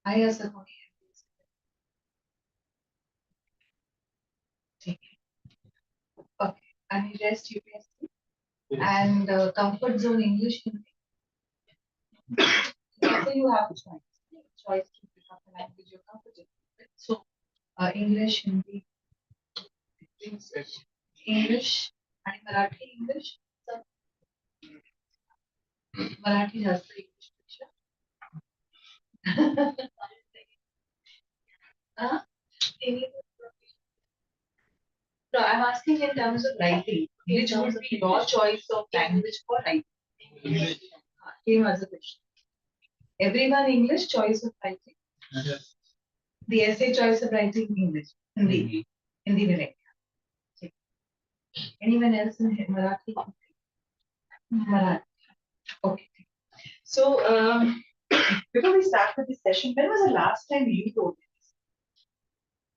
I as a okay. And rest UPSC and comfort zone English. Also, you have choice to pick up the language you're comfortable with. So, English, Hindi, English, and Marathi English. So, Marathi has the English picture. English. No, I'm asking in terms of writing. Which would be your choice of language for writing? English. Same as a question. Everyone English choice of writing. Yes. The essay choice of writing English. Hindi. Hindi में रहेगा. Anyone else in Marathi? Marathi. Okay. So before we start with this session, when was the last time you wrote this?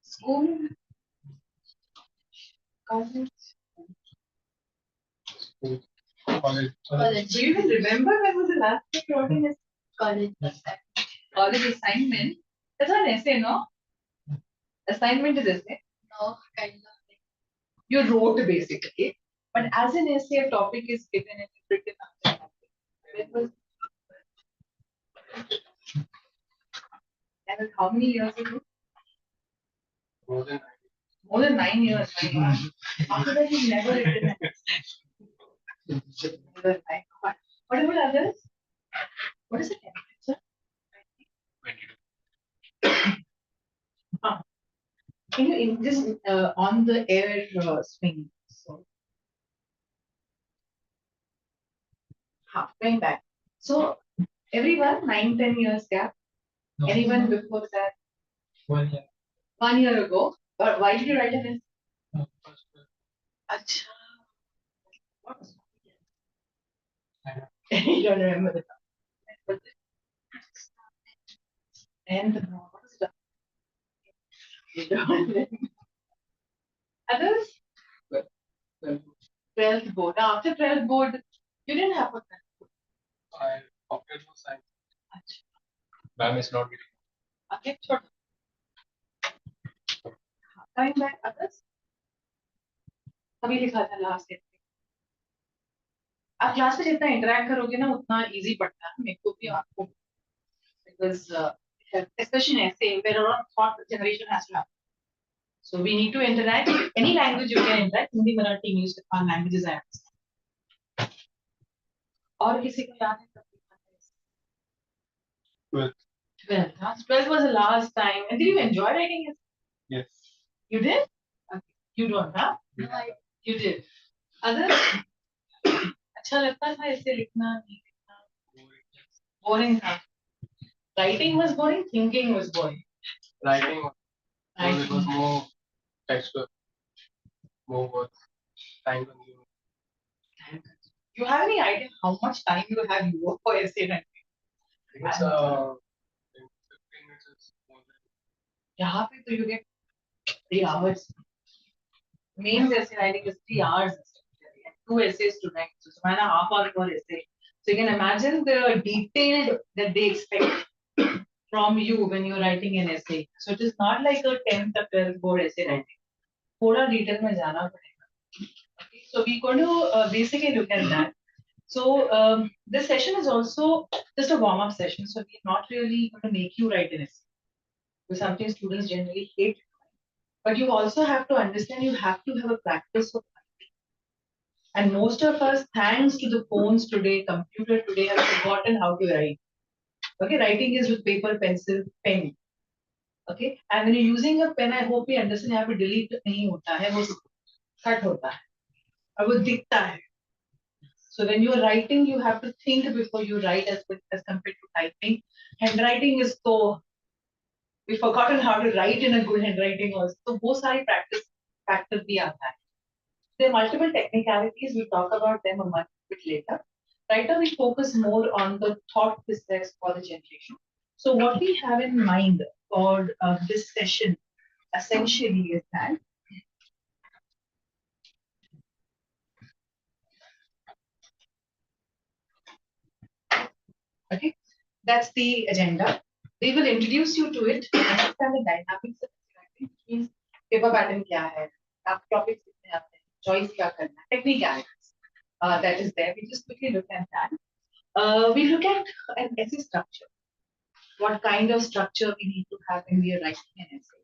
School? College? College. Do you even remember when was the last time you wrote in this? College. College assignment. That's not an essay, no? Assignment is essay. No, kind of. You wrote basically, but as an essay, a topic is given and it's written after that. That was how many years ago? More than 9 years. After that, you've never written an essay. What about others? What is the temperature? 22. Can you in this on the air swing? So, going back. So, everyone 9-10 years gap. No. Anyone before that? 1 year. 1 year ago. But why did you write an essay? Achha. What was it? You don't remember the time. And what was it? You don't remember. Others? 12th board. Now, after 12th board, you didn't have a 12th board. I opted for science. Ma'am is not getting. Okay, sure. Coming back, others? अभी लिखा था last year आप class में जितना interact करोगे ना उतना easy पड़ता है मेरे को भी आपको because especially in essay where a lot of thought generation has to happen. So we need to interact. Any language you can interact. Hindi, Marathi, English, all languages I understand. और किसी को याद है? 12th. 12th was the last time. And did you enjoy writing it? Yes. You did? Okay. You don't, huh? No, you did. Other? अच्छा लगता था ऐसे लिखना नहीं लिखना boring था. Writing was boring, thinking was boring. Writing because it was more textual, more words, time consuming. You have any idea how much time you have you work for essay writing? It's 15 minutes is more than. यहाँ पे तो you get 3 hours. Main essay writing is 3 hours. 2 essays to write. So it's 1.5 hours per essay. So you can imagine the detailed that they expect from you when you're writing an essay. So it is not like a 10th or 12th board essay writing. थोड़ा detail में जाना पड़ेगा. Okay, so we're going to basically look at that. So this session is also just a warm-up session. So we're not really going to make you write an essay. Because something students generally hate. But you also have to understand you have to have a practice of writing. And most of us, thanks to the phones today, computer today, have forgotten how to write. Okay, writing is with paper, pencil, pen. Okay, and when you're using a pen, I hope you understand यहाँ पे delete नहीं होता है, वो cut होता है, और वो दिखता है. So when you are writing, you have to think before you write as compared to typing. Handwriting is so we've forgotten how to write in a good handwriting also. So वो सारी practice factor भी आता है. There are multiple technicalities. We'll talk about them a much bit later. Right now, we focus more on the thought process for the generation. So what we have in mind for this session essentially is that okay, that's the agenda. They will introduce you to it, understand the dynamics of writing, which means paper pattern क्या है, आप topics कितने आते हैं, choice क्या करना है, technique क्या है. That is there. We just quickly look at that. We look at an essay structure. What kind of structure we need to have when we are writing an essay.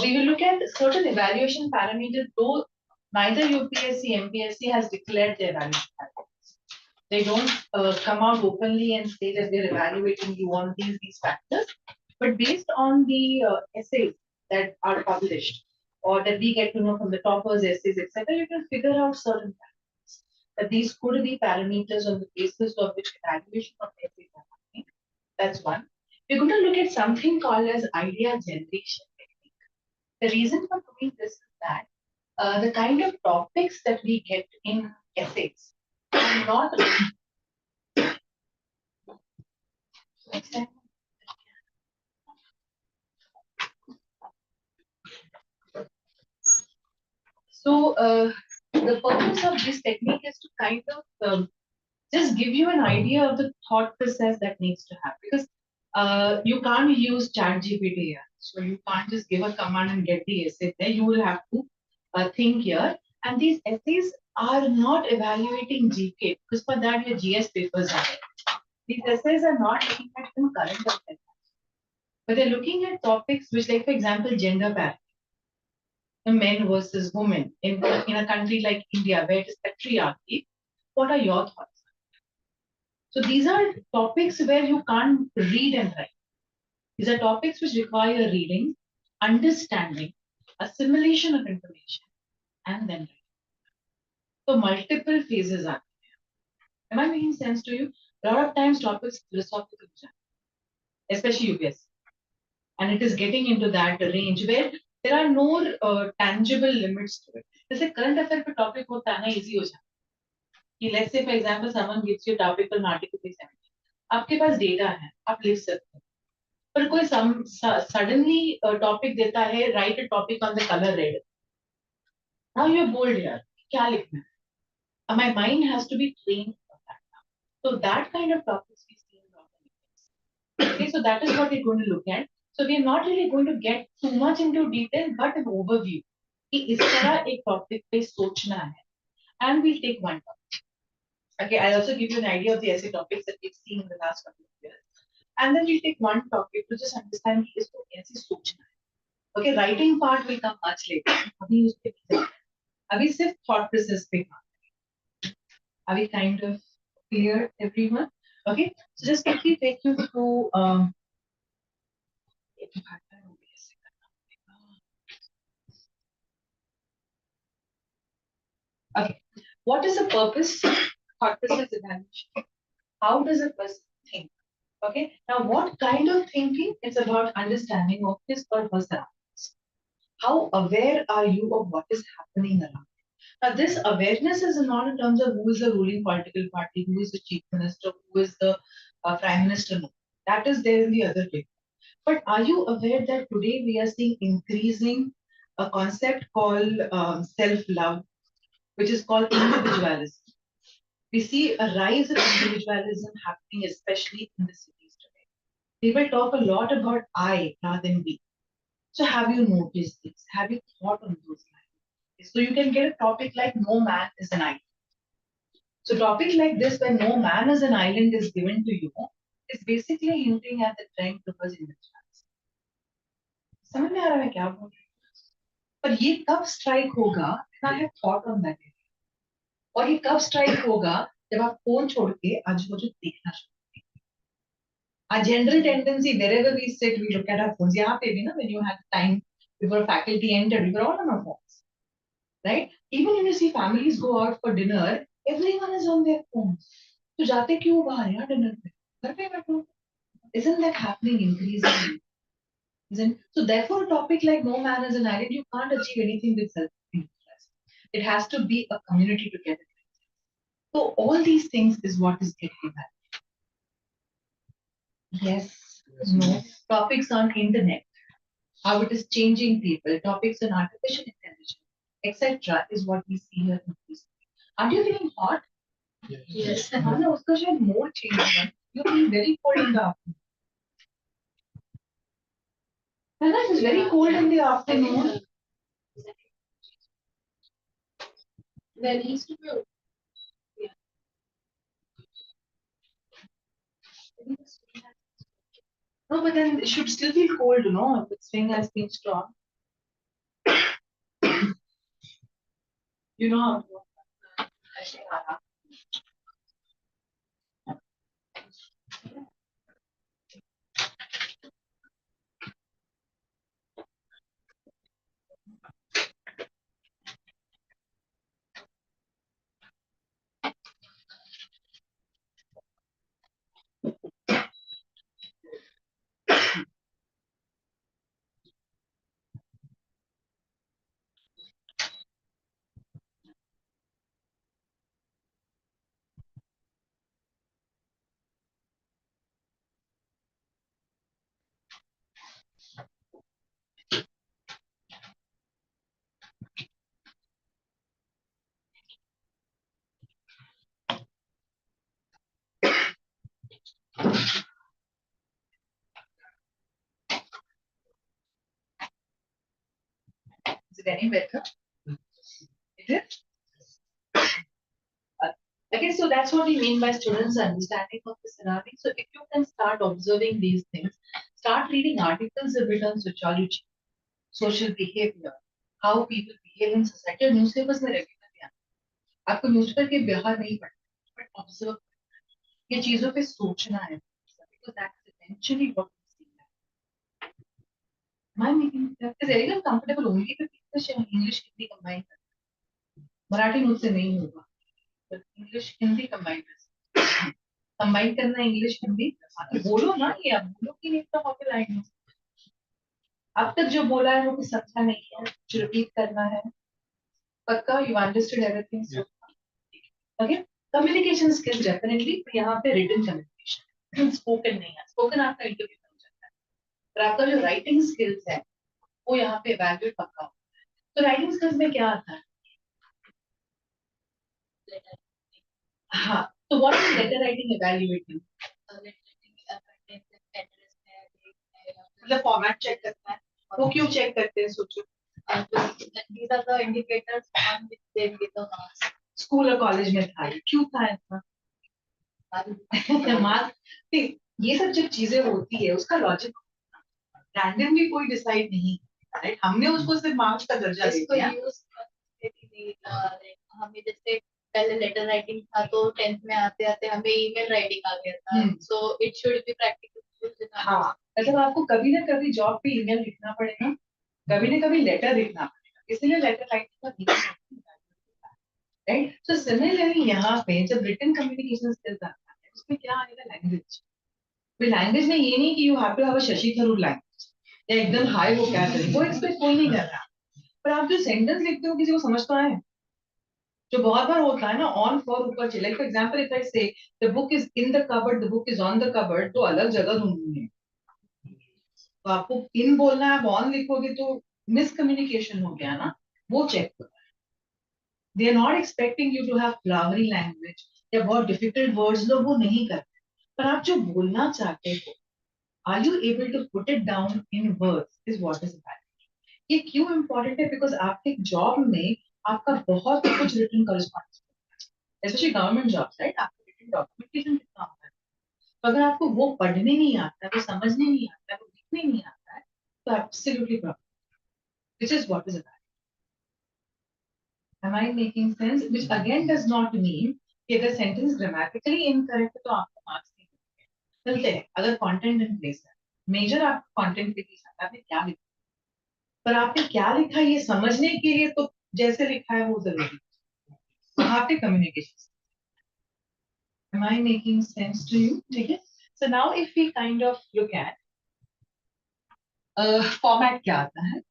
We will look at certain evaluation parameters, though neither UPSC, MPSC has declared their evaluation parameters. They don't come out openly and say that they're evaluating you on these factors, but based on the essays that are published or that we get to know from the toppers' essays, etc., you can figure out certain parameters. That these could be parameters on the basis of which evaluation of essays are happening. That's one. We're going to look at something called as idea generation technique. The reason for doing this is that the kind of topics that we get in essays are not. So the purpose of this technique is to kind of just give you an idea of the thought process that needs to happen, because you can't use ChatGPT here. So you can't just give a command and get the essay there. You will have to think here. And these essays are not evaluating GK, because for that your GS papers are there. These essays are not looking at some current affairs, but they're looking at topics which, like for example, gender parity, men versus women in a country like India where it is patriarchy. What are your thoughts? So these are topics where you can't read and write. These are topics which require reading, understanding, assimilation of information, and then writing. So multiple phases are there. Am I making sense to you? A lot of times topics philosophical, especially UPSC. And it is getting into that range where there are no tangible limits to it. जैसे current affair पे topic होता है ना, easy हो जाता है. Let's say for example someone gives you a topic on Article 370. आपके पास data है, आप लिख सकते हैं. पर कोई suddenly topic देता है, write a topic on the color red. Now you're bold here. क्या लिखना है? My mind has to be trained for that now. So that kind of topics we see in a lot of things. Okay, so that is what we're going to look at. So we are not really going to get too much into detail, but an overview. कि इस तरह एक topic पे सोचना है. And we'll take one topic. Okay, I'll also give you an idea of the essay topics that we've seen in the last couple of years. And then we'll take one topic to just understand कि इसको कैसे सोचना है. Okay, writing part will come much later. अभी उस पे अभी सिर्फ thought process पे काम. Are we kind of clear, everyone? Okay, so just quickly take you through. Okay, what is the purpose? Thought process evaluation. How does a person think? Okay, now what kind of thinking? It's about understanding of his or her surroundings. How aware are you of what is happening around? Now, this awareness is not in terms of who is the ruling political party, who is the chief minister, who is the prime minister. No, that is there in the other paper. But are you aware that today we are seeing increasing a concept called self-love, which is called individualism? We see a rise of individualism happening, especially in the cities today. People talk a lot about I rather than we. So have you noticed this? Have you thought on those lines? So you can get a topic like no man is an island. So topic like this, where no man is an island is given to you, is basically hinting at the trend towards individualism. समझ में आ रहा है क्या बोल रही हूँ? पर ये कब स्ट्राइक होगा? I have thought on that. और ये कब स्ट्राइक होगा? जब आप फोन छोड़ के आजू बाजू देखना शुरू करेंगे. A general tendency wherever we sit, we look at our phones. यहाँ पे भी ना, when you have time before faculty entered, we were all on our phones, right? Even when you see families go out for dinner, everyone is on their phones. तो जाते क्यों बाहर यार dinner पे? घर पे बैठो. Isn't that happening increasingly? Isn't so? Therefore, a topic like no man is an island, you can't achieve anything with self-interest. It has to be a community together. So all these things is what is getting that. Yes, no. Topics on internet, how it is changing people. Topics on artificial intelligence, etc. is what we see here. Aren't you feeling hot? Yes. Yes. उसका शायद more change. You feel very cold in the afternoon. It's very cold in the afternoon. There needs to be. No, but then it should still be cold, no? If the swing has been strong. You know how to work. Is it any better? It is? Okay, so that's what we mean by students understanding of the surroundings. So if you can start observing these things, start reading articles a bit on sociology, social behavior, how people behave in society. Newspapers में regularly आता है. आपको newspaper के बाहर नहीं पढ़ना, but observe ये चीजों पे सोचना है, because that's eventually what we see. Am I making sense? Is everyone comfortable only with English Hindi combined? Marathi मुझसे नहीं होगा. इंग्लिश हिंदी कंबाइन करना इंग्लिश हिंदी बोलो ना. ये अब बोलो कि नहीं तो लाइन अब तक जो बोला है वो कुछ समझा नहीं है, कुछ रिपीट करना है. पक्का you understood everything. Okay, communication skills definitely. यहाँ पे रिटन कम्युनिकेशन, स्पोकन नहीं है. स्पोकन आपका इंटरव्यू में हो जाता है, पर आपका जो राइटिंग स्किल्स है वो यहाँ पे वैल्यूड पक्का होता है. तो राइटिंग स्किल्स में क्या आता है? हाँ, तो what is letter writing evaluating? मतलब फॉर्मेट चेक करता है. वो क्यों चेक करते हैं सोचो? These are the indicators on which they give the marks. School और कॉलेज में था, क्यों था ऐसा? मार्क्स, ये सब जब चीजें होती है उसका लॉजिक रैंडमली कोई डिसाइड नहीं, राइट? हमने उसको सिर्फ मार्क्स का दर्जा दे दिया. हमें जैसे पहले लेटर राइटिंग था तो 10th में आते आते हमें ईमेल राइटिंग आ गया था. So it should be practical. हाँ, मतलब आपको कभी ना कभी जॉब पे ईमेल लिखना पड़ेगा, कभी ना कभी लेटर लिखना पड़ेगा, इसलिए लेटर राइटिंग का राइट. सो सिमिलरली यहाँ पे जब रिटन कम्युनिकेशन स्किल्स आता है उसमें क्या आएगा? लैंग्वेज. लैंग्वेज में ये नहीं कि you have to have a Shashi Tharoor language या एकदम हाई वो क्या करें, वो एक्सपेक्ट कोई नहीं कर रहा. पर आप जो सेंटेंस लिखते हो किसी को समझ तो आए, जो बहुत बार होता है ना ऑन फॉर ऊपर चले. Like for example if I say the book is in the cupboard, the book is on the cupboard, तो अलग जगह ढूंढनी है. तो आपको इन बोलना है, आप ऑन लिखोगे तो मिसकम्युनिकेशन हो गया ना, वो चेक करो. They are not expecting you to have flowery language या बहुत डिफिकल्ट वर्ड्स, लोग वो नहीं करते. पर आप जो बोलना चाहते हो, are you able to put it down in words, is what is important. ये क्यों इम्पोर्टेंट है? बिकॉज आपके जॉब में आपका बहुत कुछ written correspondence, especially government jobs, right? आपको रिटन डॉक्यूमेंटेशन कितना होता है. तो अगर आपको वो पढ़ने नहीं आता है, वो समझने नहीं आता है, वो लिखने नहीं आता है, तो absolutely problem. Which is what is a. Am I making sense? Which again does not mean कि अगर सेंटेंस ग्रामेटिकली इनकरेक्ट है तो आपको मार्क्स नहीं मिलेंगे. चलते हैं, अगर कंटेंट इन प्लेस है, मेजर आपको कंटेंट पे लिखा है, आपने क्या लिखा, पर आपने क्या लिखा ये समझने के लिए तो जैसे लिखा है वो जरूरी है. वहां पे communication. Am I making sense to you? ठीक है. So now if we kind of look at format क्या आता है.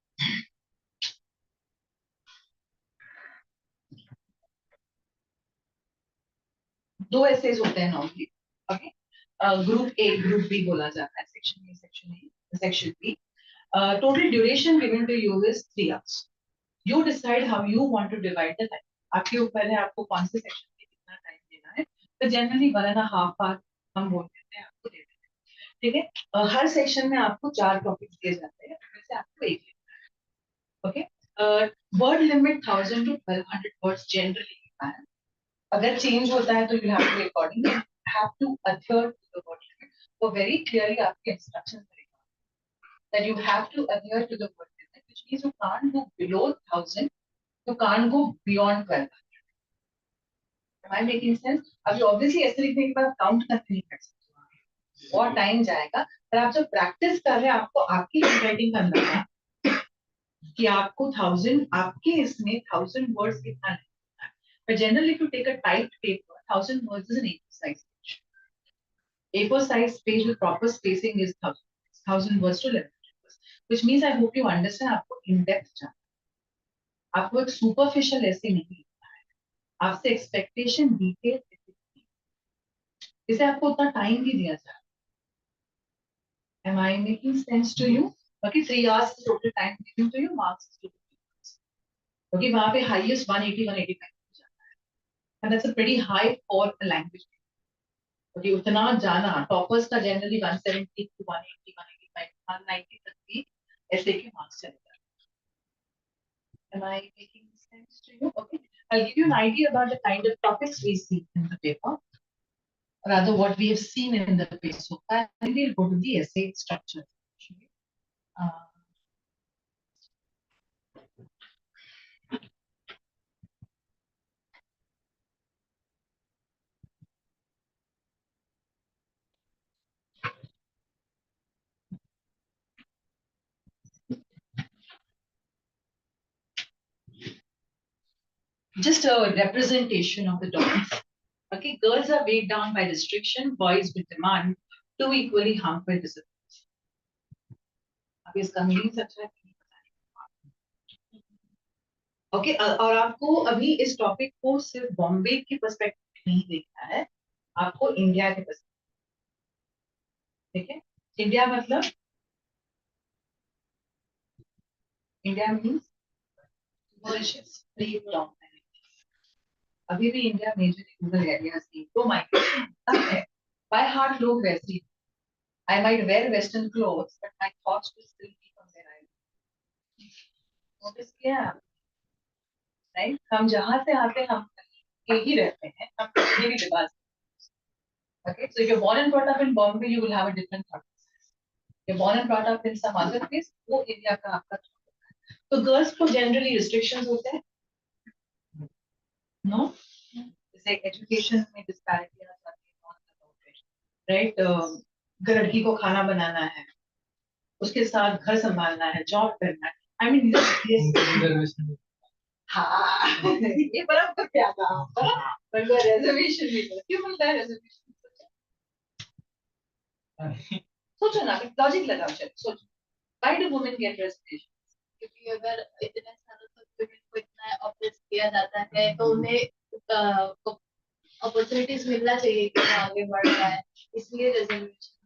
दो एसेज होते हैं normally. Okay, group A group B बोला जाता है. Section A section A section B. Total duration given to you is 3 hours. You decide how you want to divide the time. आपके ऊपर है आपको कौन से सेक्शन में कितना टाइम देना है. तो जनरली 1.5 hour हम बोल देते हैं आपको दे देते हैं. ठीक है. हर सेक्शन में आपको 4 टॉपिक्स दिए जाते हैं. से आपको एक लिखना है. Okay. Word limit 1000 to 1200 words generally लिखना है. अगर चेंज होता है तो you have to accordingly have to adhere to the word limit. वो very clearly आपके instructions रहेगा that you have to adhere to the word limit, which means you can't go below 1000, you can't go beyond 1200. Am I making sense? अब obviously ऐसे लिखने के बाद count करके नहीं कर सकते, और टाइम जाएगा. पर आप जब प्रैक्टिस कर रहे हैं आपको आपकी हैंडराइटिंग करना है कि आपको 1000 आपके इसमें 1000 वर्ड्स कितना लिखना है. But generally, if you take a typed paper, 1000 words is an A4 size page. A4 size page with proper spacing is 1000 words to 1100 words. Which means I hope you understand आपको in depth जाना. आपको एक superficial ऐसे नहीं लिखना है. आपसे expectation detail इसे आपको उतना टाइम भी दिया जाए. Am I making sense to you? Okay, 3 hours is total time given to you. Marks is 250. Okay, वहाँ पे highest 180, 185 हो जाता है. And that's a pretty high for a language. Okay, उतना जाना toppers का generally 170 to 180, 185, 190 तक भी ऐसे के marks चलेगा. Am I making sense to you? Okay, I'll give you an idea about the kind of topics we see in the paper, or rather what we have seen in the paper so far. And we'll go to the essay structure. Uh, just a representation of the topics. Okay, girls are weighed down by restriction, boys with demand, two equally harmful disciplines. अब इसका meaning अच्छा है. Okay, और आपको अभी इस topic को सिर्फ बॉम्बे के पर्सपेक्टिव में नहीं देखना है, आपको इंडिया के पर्सपेक्टिव. ठीक है, इंडिया मतलब इंडिया मीन्स मॉरिशस, अभी भी इंडिया मेजर रूरल एरियाज नहीं तो माइग्रेशन है. बाय हार्ट लोग वैसे ही. I might wear Western clothes, but my thoughts will still be from where I am. Notice किया, right? हम जहाँ से आते हैं हम यही रहते हैं, हम कहीं भी लिबास. Okay, so if you're born and brought up in Bombay, you will have a different thought process. If you're born and brought up in some other place, वो एरिया का आपका thought है. तो गर्ल्स को जनरली रिस्ट्रिक्शंस होते हैं, no? जैसे education में डिस्पैरिटी आ जाती है, राइट? अगर लड़की को खाना बनाना है, उसके साथ घर संभालना है, जॉब करना है. आई मीन हाँ, ये बराबर क्या था, पर रिजर्वेशन भी क्यों मिलता है रिजर्वेशन? सोचो ना, लॉजिक लगाओ. चलो सोचो, why do women get reservation? क्योंकि अगर इतने सालों तक वुमेन को इतना ऑप्रेस किया जाता है तो उन्हें अपॉर्चुनिटीज मिलना चाहिए कि वो आगे बढ़ जाए, इसलिए reservation.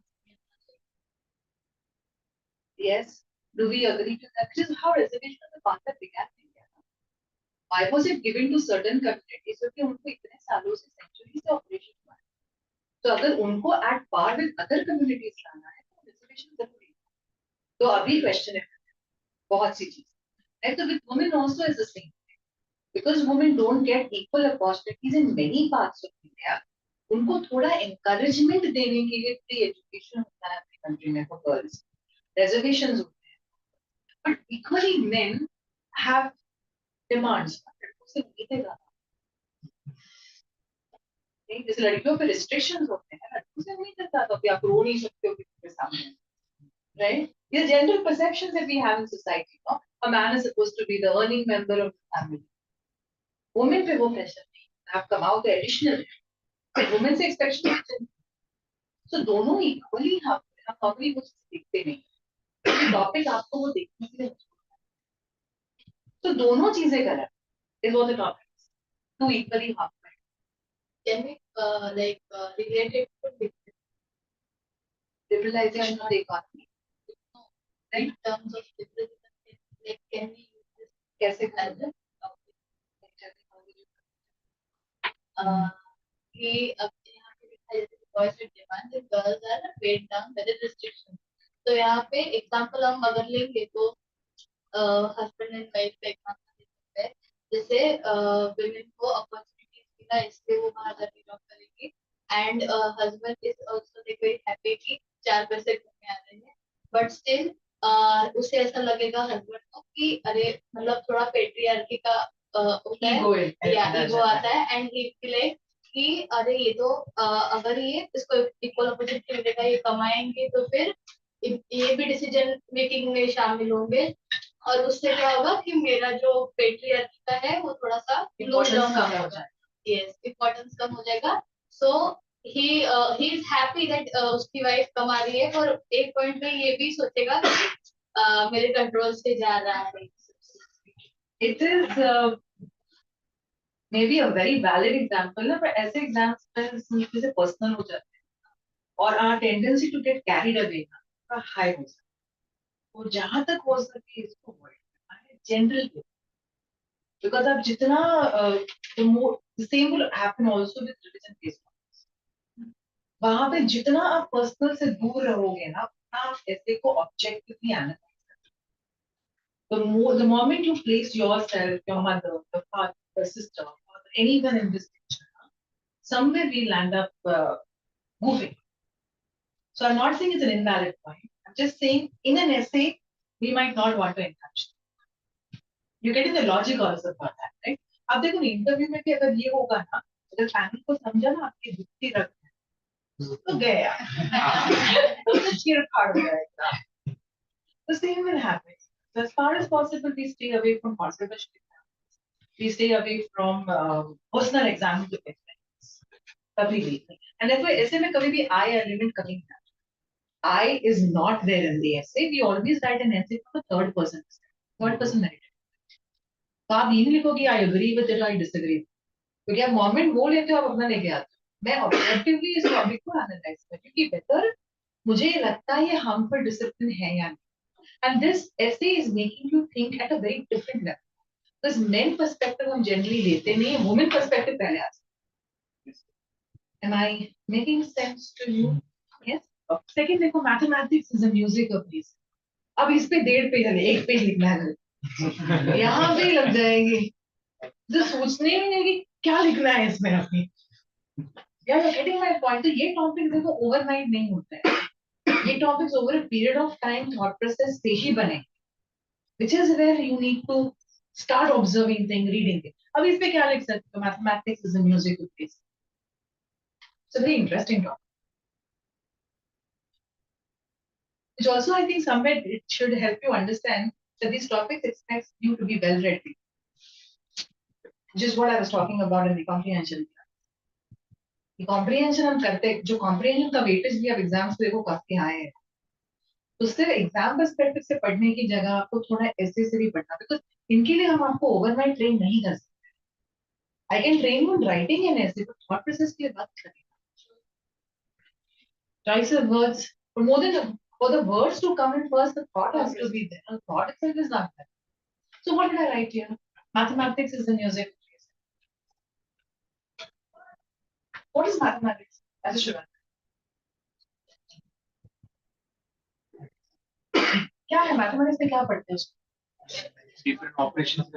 Yes, do we agree to that? This is how reservation as a concept began in India. Why was it given to certain communities? क्योंकि उनको इतने सालों से सेंचुरी से ऑपरेशन हुआ है. तो अगर उनको at par with other communities लाना है तो रिजर्वेशन जरूरी है. तो अभी क्वेश्चन है बहुत सी चीज, right? So with women also is the same thing, because women don't get equal opportunities in many parts of India. उनको थोड़ा encouragement देने के लिए फ्री एजुकेशन होता है अपनी कंट्री में फॉर गर्ल्स, reservations होते हैं. But equally men have demands. उसे नीचे जाना, जैसे लड़कियों पे रिस्ट्रिक्शंस होते हैं, लड़कियों से नहीं चलता तो आप रो नहीं सकते हो किसी के सामने, right? These general perceptions that we have in society. No? A man is supposed to be the earning member of the family. Women पे वो प्रेशर नहीं, आप कमाओ तो एडिशनल, वुमेन से एक्सपेक्टेशन. तो दोनों इक्वली हम कभी कुछ देखते नहीं, टॉपिक आपको वो देखने के लिए. तो दोनों चीजें गलत is what the topic is. Two equally half. Can we relate it to liberalization of the economy? No. Right? In terms of liberalization, like can we use this? कैसे कर? कि अब यहाँ पे दिखाई देती है boys with demand, the girls are weighed down by the restrictions. तो यहाँ पे एग्जाम्पल हम अगर लेंगे तो हस्बैंड एंड वाइफ का एग्जाम्पल दे सकते हैं। जैसे विमेन को अपॉर्चुनिटीज मिला इसलिए वो बाहर जाके जॉब करेगी, and husband is also very happy कि 4 पैसे घर में आ रहे हैं, बट स्टिल उसे ऐसा लगेगा हस्बैंड को कि अरे मतलब थोड़ा पेट्रियार्की का होता है या ईगो आता है, एंड ही फील कि अरे ये तो अगर ये इसको इक्वल अपॉर्चुनिटी मिलेगा, ये कमाएंगे तो फिर ये भी डिसीजन मेकिंग में शामिल होंगे, और उससे क्या होगा कि मेरा जो पेट्रियार्की का है वो थोड़ा सा लो डाउन हो जाएगा। यस, इम्पोर्टेंस कम हो जाएगा। सो ही ही इज हैप्पी दैट उसकी वाइफ कमा रही है, और एक पॉइंट पे ये भी सोचेगा कि मेरे कंट्रोल से जा रहा है। It is maybe a very valid example ना, पर ऐसे examples जैसे personal हो जाते हैं और our tendency to get carried away ना high हो जाता है। और जहां तक हो सके इसको avoid करना है general, because अब जितना the more the same will happen also with religion based ones। वहां पे जितना आप पर्सनल से दूर रहोगे ना उतना आप ऐसे को objectively analyse, the moment you place yourself, your mother, your father, your sister, or anyone in this picture, somewhere we land up moving. So I'm not saying it's an invalid point. I'm just saying in an essay, we might not want to encourage. You're getting the logic also for that, right? अब देखो interview में भी अगर ये होगा ना, अगर panel को समझा ना आपकी जुक्ति रख तो गया तो चीर फाड़ हो जाएगा। The same will happen. So as far as possible, we stay away from controversial examples. We stay away from personal examples of experiments. कभी भी। And therefore, essay में कभी भी I element कभी नहीं आता। I is not there in the essay. We always write an essay from the third person. Third person narrative. तो आप ये नहीं लिखोगे I agree with it or I disagree. क्योंकि आप मोमेंट वो लेते हो आप अपना लेके आते हो। मैं ऑब्जेक्टिवली इस टॉपिक को एनालाइज करती हूँ कि बेटर मुझे ये लगता है ये हार्मफुल डिसिप्लिन है या नहीं। And this essay is making you think at a very different level. Because men perspective हम generally लेते नहीं, women perspective पहले आते हैं। Am I making sense to you? Yes. Second देखो mathematics is a music of these. अब इस पे 1.5 पेज है, 1 पेज लिखना है, यहाँ पे लग जाएगी। तो सोचने ही नहीं कि क्या लिखना है इसमें अपनी। Yeah, you're getting my point. तो ये टॉपिक देखो ओवरनाइट नहीं होता है। ये topics over a period of time thought process से ही बने, which is where you need to start observing things, reading it. अब इस पे क्या लिख सकते हो? Mathematics is a music of taste. It's a very interesting topic. Which also I think somewhere it should help you understand that these topics expect you to be well read. Which is what I was talking about in the comprehension. The comprehension हम करते जो comprehension का weightage भी अब exams पे देखो काफी high है। तो सिर्फ एग्जाम पर्सपेक्टिव से पढ़ने की जगह आपको थोड़ा ऐसे से भी पढ़ना, बिकॉज इनके लिए हम आपको ओवरनाइट ट्रेन नहीं कर सकते। I can train on writing an ऐसे, बट थॉट प्रोसेस के लिए बात करें। Choice of words, but more than for the words to come in first, the thought has to be there. The thought itself is not there. So what did I write here? Mathematics is the music. What is mathematics? As a student, क्या है mathematics में, क्या पढ़ते हैं उसको? different operations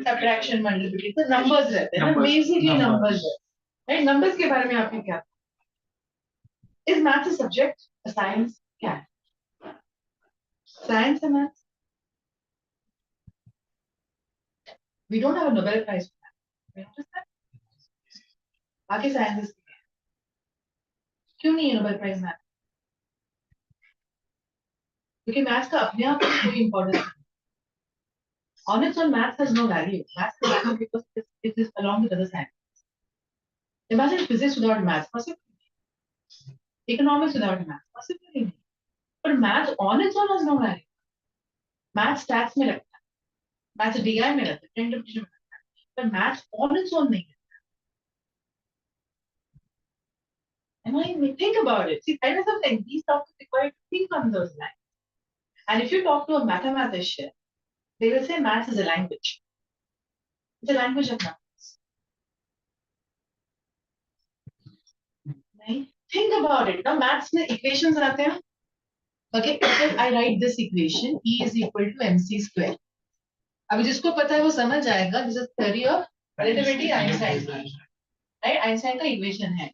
subtraction, multiplication, तो numbers रहते हैं ना, basically numbers है, right? Numbers के बारे में आपने क्या? Is maths a subject? A science? क्या है? Science and maths? We don't have a Nobel Prize for that. You notice that? बाकी sciences क्यों नहीं है Nobel Prize मैथ? क्योंकि मैथ्स का अपने आप में कोई इम्पोर्टेंस नहीं। On its own, maths has no value. Maths has value because it is along with other sciences. Imagine physics without maths, possible. Economics without maths, possible. But maths on its own has no value. Maths stats में लगता है, maths DI में लगता है, trend division में लगता है, but maths on its own नहीं है. And I mean, think about it. See, kind of something these topics require you to think on those lines. And if you talk to a mathematician, they will say maths is a language. It's a language of numbers. Right? Think about it. Now, maths में equations आते हैं. Okay, if I write this equation, E is equal to mc square. अभी जिसको पता है वो समझ जाएगा. This is theory of relativity, Einstein. Right? Einstein का equation है.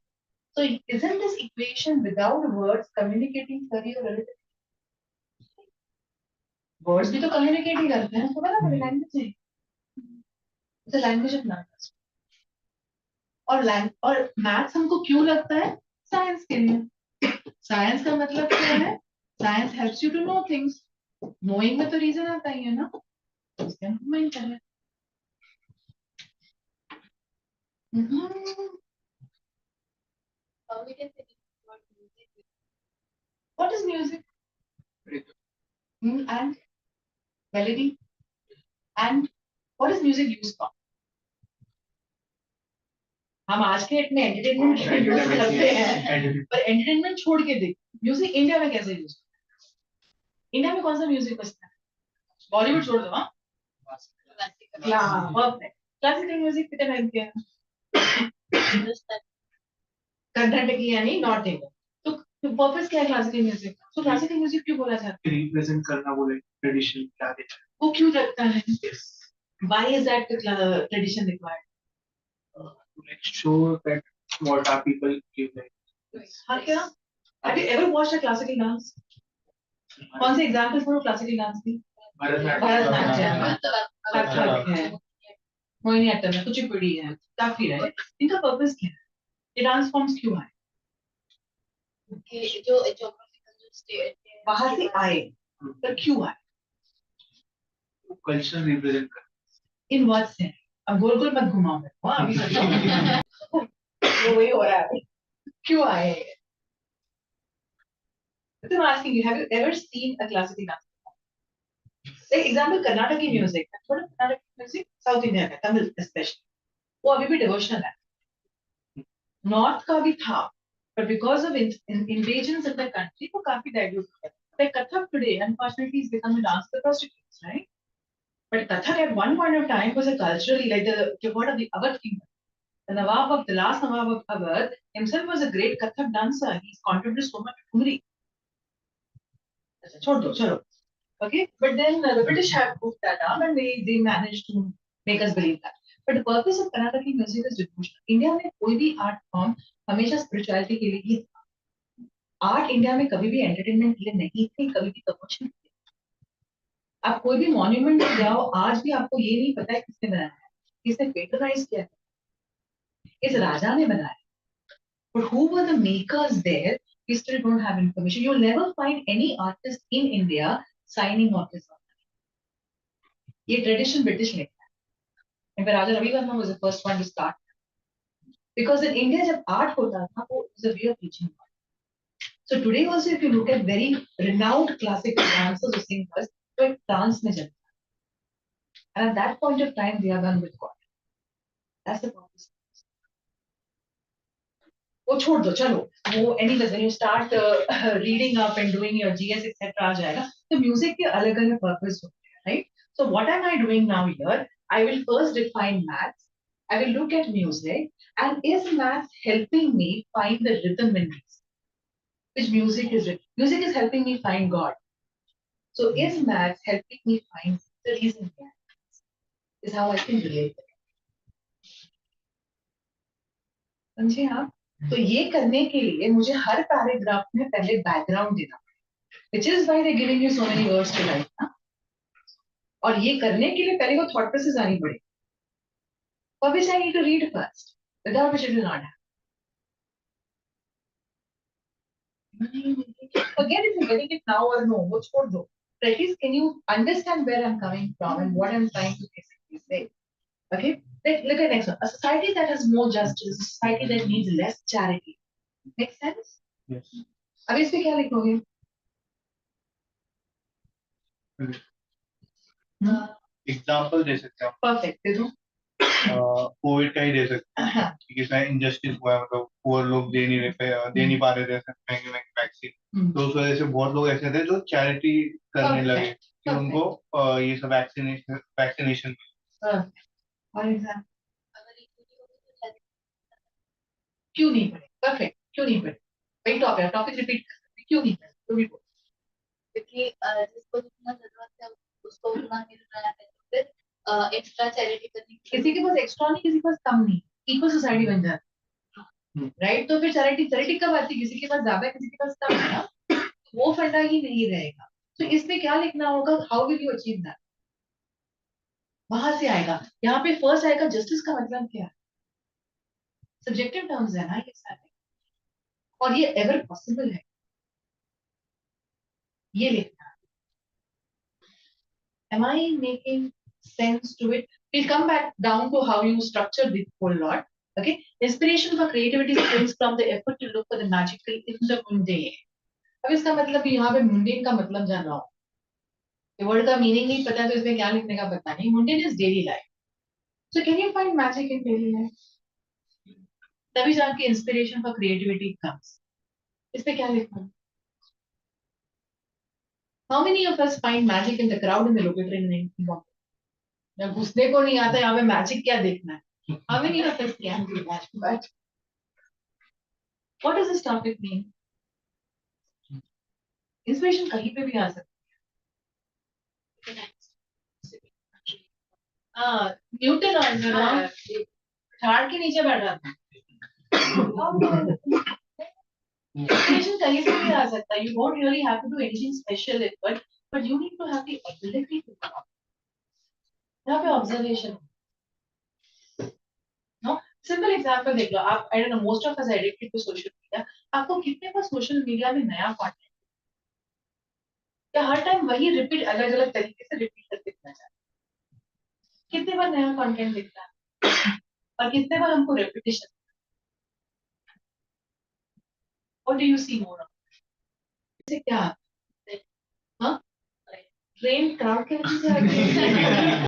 So isn't this equation without words communicating theory of relativity? Words भी तो communicate ही करते हैं. तो बराबर language है. It's a language of numbers. और मैथ्स हमको क्यों लगता है? साइंस के लिए. साइंस का मतलब क्या है? Science helps you to know things. Knowing में तो रीजन आता ही है ना. इसके हम माइंड कर रहे हैं. We can say what music is. What is music? And melody. And what is music used for? हम आज के डेट में एंटरटेनमेंट यूज करते हैं, पर एंटरटेनमेंट छोड़ के देख, म्यूजिक इंडिया में कैसे यूज? इंडिया में कौन सा म्यूजिक बजता है? बॉलीवुड छोड़ दो. हाँ, क्लासिकल म्यूजिक कितने टाइम के हैं? कर्नाटक यानी नॉर्थ इंडिया. तो पर्पस क्या है क्लासिकल म्यूजिक? तो क्लासिकल म्यूजिक क्यों बोला जाता है? रिप्रेजेंट करना, बोले ट्रेडिशन क्या है वो क्यों रखता है? Why is that tradition required? to like show that what our people live like. हाँ क्या? Have you ever watched a classical dance? कौन से एग्जाम्पल फॉर क्लासिकल डांस की? भरतनाट्यम, कथक है, मोहिनीअट्टम है, कुचिपुड़ी है, काफी है. इनका पर्पस क्या है? ये डांस फॉर्म्स क्यों आए? कि जो ज्योग्राफिकल जो स्टेट है बाहर से आए, पर क्यों आए? कल्चर रिप्रेजेंट कर. In what sense? अब गोल गोल मत घुमाओ मेरे को. अभी वो वही हो रहा है. क्यों आए? I'm asking you, have you ever seen a classical dance? Like example, Karnataki music. थोड़ा Karnataki music, South Indian है, Tamil especially. वो अभी भी devotional है. North का भी था, but because of invasions in the country, वो काफी dilute हो गया. Like Kathak today, unfortunately, is become a dance for prostitutes, right? But Kathak at one point of time was a culturally like the what of the Awadh kingdom. The Nawab of the last Nawab of Awadh himself was a great Kathak dancer. He's contributed so much to Thumri. छोड़ दो, चलो. Okay, but then the British have put that up and they managed to make us believe that. But the purpose of Karnataki music is devotional. India में कोई भी art form हमेशा spirituality के लिए ही था. Art India में कभी भी entertainment के लिए नहीं थी, कभी भी devotion. आप कोई भी monument में जाओ, आज भी आपको ये नहीं पता है किसने बनाया है, किसने patronize किया है, इस राजा ने बनाया. But who were the makers there? We still don't have information. You'll never find any artist in India signing off his work. ये tradition British में था. And Raja Ravi Verma was the first one to start. Because in India, जब art होता था, वो was a way of teaching art. So today also, if you look at very renowned classical dancers or singers, तो एक dance में चलता है. And at that point of time, they are one with God. That's the purpose. वो छोड़ दो, चलो. वो anyways, when you start reading up and doing your GS etc. आ जाएगा. तो music के अलग-अलग purpose होते हैं, right? So what am I doing now here? I will first define maths. I will look at music, and is maths helping me find the rhythm in reason? Which music is it? Music is helping me find God. So is maths helping me find the reason behind it? Is how I can relate it. समझे आप? तो ये करने के लिए मुझे हर paragraph में पहले बैकग्राउंड देना पड़ेगा. Which is why they're giving you so many words to write. ना? और ये करने के लिए पहले वो thought process आनी पड़ेगी. For which I need to read first. Without which it will not happen. Forget if you're getting it now or no. वो छोड़ दो. But at least can you understand where I'm coming from and what I'm trying to basically say? Okay? Look at next one. A society that has more justice, a society that needs less charity. Make sense? Yes. अब इस पे क्या लिखोगे? Example दे सकते हैं. Perfect. दे दो. Covid का ही दे सकते हैं कि कितना इनजस्टिस हुआ है. मतलब पुअर लोग दे नहीं पा रहे थे महंगे महंगे वैक्सीन. तो उस वजह से बहुत लोग ऐसे थे जो चैरिटी करने लगे कि उनको ये सब वैक्सीनेशन. और एग्जाम्पल क्यों नहीं पढ़े? परफेक्ट. क्यों नहीं पढ़े? वही टॉपिक रिपीट. क्यों नहीं पढ़े? क्योंकि जिसको जितना जरूरत है उसको उतना मिल रहा है, तो फिर एक्स्ट्रा चैरिटी करने की किसी के पास एक्स्ट्रा नहीं, किसी के पास कम नहीं, इक्वल सोसाइटी बन जाती है, राइट? तो फिर चैरिटी चैरिटी कब आती है? किसी के पास ज्यादा, किसी के पास कम है ना, वो फंडा ही नहीं रहेगा। तो इसमें क्या लिखना होगा? How will you achieve that? वहां से आएगा। यहाँ पे फर्स्ट आएगा जस्टिस का मतलब क्या है? सब्जेक्टिव टर्म्स है ना ये सारे, और ये एवर पॉसिबल है, ये लिखना। Am I making sense to it? We'll come back down to how you structure this whole lot. Okay, inspiration for creativity springs from the effort to look for the magical in the mundane. अब इसका मतलब यहाँ पे mundane का मतलब जान रहा हूँ, ये वर्ड का मीनिंग नहीं पता तो इसमें क्या लिखने का पता नहीं। mundane is daily life. So can you find magic in daily life? तभी जाके inspiration for creativity comes. इसमें क्या लिखना? How many of us find magic in the crowd in the local train in Bombay? जब घुसने को नहीं आता यहाँ पे मैजिक क्या देखना है? How many of us can do that? But what does this topic mean? Inspiration कहीं पे भी आ सकती है। हाँ, न्यूटन और झाड़ के नीचे बैठ रहा था। Inspiration कहीं से भी आ सकता है. You don't really have to do anything special, but you need to have the ability to do. यहाँ पे observation. No, simple example देख लो आप. I don't know, most of us are addicted to social media. आपको कितने बार social media में नया content या हर time वही रिपीट अलग अलग तरीके से रिपीट करके दिखना चाहिए? कितने बार नया कंटेंट दिखता है और कितने बार हमको repetition? What do you see more of? इससे क्या? हाँ, ट्रेन क्राउड के वजह से आती है।